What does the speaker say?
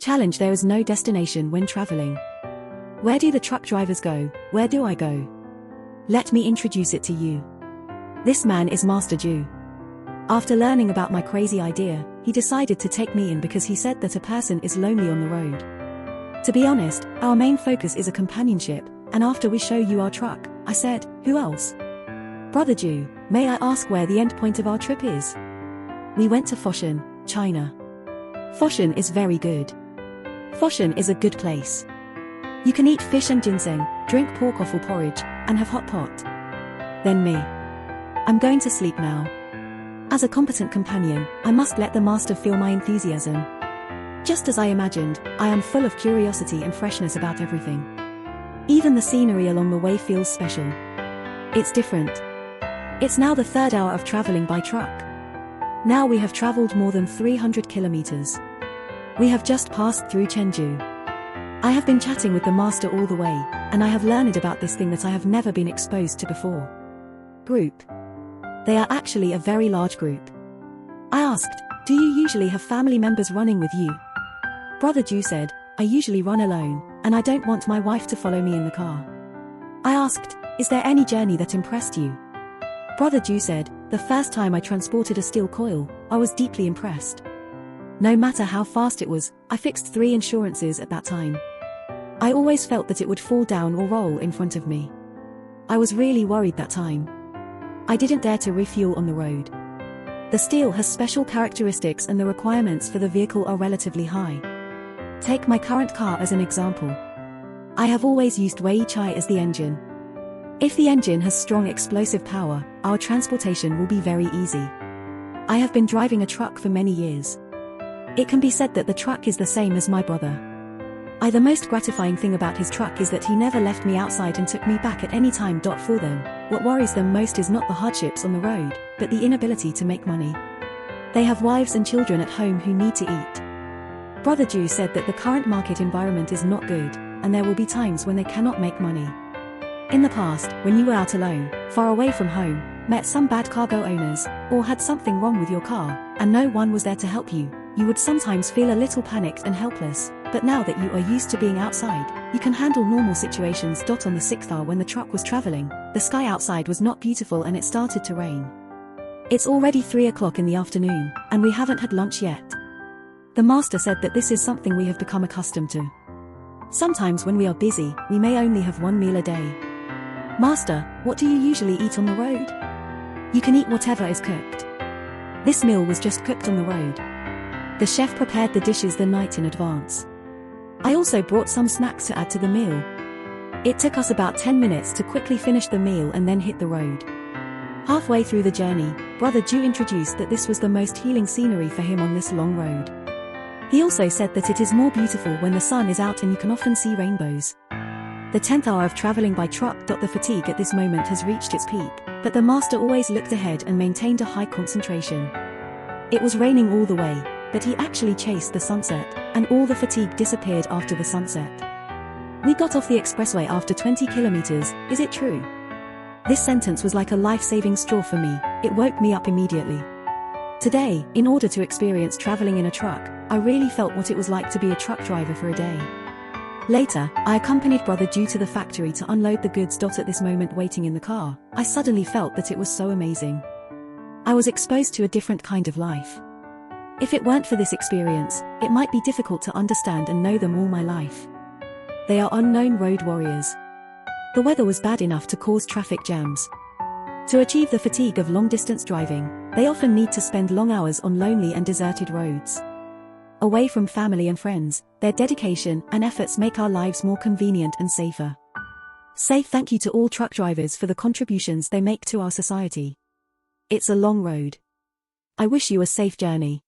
Challenge: there is no destination when traveling. Where do the truck drivers go? Where do I go? Let me introduce it to you. This man is Master Jew. After learning about my crazy idea, he decided to take me in because he said that a person is lonely on the road. To be honest, our main focus is a companionship, and after we show you our truck, I said, who else? Brother Jew, may I ask where the end point of our trip is? We went to Foshan, China. Foshan is very good. Foshan is a good place. You can eat fish and ginseng, drink pork offal porridge, and have hot pot. Then me. I'm going to sleep now. As a competent companion, I must let the master feel my enthusiasm. Just as I imagined, I am full of curiosity and freshness about everything. Even the scenery along the way feels special. It's different. It's now the third hour of traveling by truck. Now we have traveled more than 300 kilometers. We have just passed through Chengdu. I have been chatting with the master all the way, and I have learned about this thing that I have never been exposed to before. Group. They are actually a very large group. I asked, do you usually have family members running with you? Brother Jew said, I usually run alone, and I don't want my wife to follow me in the car. I asked, is there any journey that impressed you? Brother Jew said, the first time I transported a steel coil, I was deeply impressed. No matter how fast it was, I fixed 3 insurances at that time. I always felt that it would fall down or roll in front of me. I was really worried that time. I didn't dare to refuel on the road. The steel has special characteristics and the requirements for the vehicle are relatively high. Take my current car as an example. I have always used Weichai as the engine. If the engine has strong explosive power, our transportation will be very easy. I have been driving a truck for many years. It can be said that the truck is the same as my brother. The most gratifying thing about his truck is that he never left me outside and took me back at any time. For them, what worries them most is not the hardships on the road, but the inability to make money. They have wives and children at home who need to eat. Brother Jew said that the current market environment is not good, and there will be times when they cannot make money. In the past, when you were out alone, far away from home, met some bad cargo owners, or had something wrong with your car, and no one was there to help you, you would sometimes feel a little panicked and helpless. But now that you are used to being outside, you can handle normal situations. On the 6th hour when the truck was traveling, the sky outside was not beautiful and it started to rain. It's already 3 o'clock in the afternoon, and we haven't had lunch yet. The master said that this is something we have become accustomed to. Sometimes when we are busy, we may only have 1 meal a day. Master, what do you usually eat on the road? You can eat whatever is cooked. This meal was just cooked on the road. The chef prepared the dishes the night in advance. I also brought some snacks to add to the meal. It took us about 10 minutes to quickly finish the meal and then hit the road. Halfway through the journey, Brother Jew introduced that this was the most healing scenery for him on this long road. He also said that it is more beautiful when the sun is out and you can often see rainbows. The 10th hour of traveling by truck. The fatigue at this moment has reached its peak, but the master always looked ahead and maintained a high concentration. It was raining all the way, but he actually chased the sunset, and all the fatigue disappeared after the sunset. We got off the expressway after 20 kilometers, is it true? This sentence was like a life-saving straw for me. It woke me up immediately. Today, in order to experience traveling in a truck, I really felt what it was like to be a truck driver for a day. Later, I accompanied Brother Jew to the factory to unload the goods. At this moment waiting in the car, I suddenly felt that it was so amazing. I was exposed to a different kind of life. If it weren't for this experience, it might be difficult to understand and know them all my life. They are unknown road warriors. The weather was bad enough to cause traffic jams. To achieve the fatigue of long-distance driving, they often need to spend long hours on lonely and deserted roads. Away from family and friends, their dedication and efforts make our lives more convenient and safer. Say thank you to all truck drivers for the contributions they make to our society. It's a long road. I wish you a safe journey.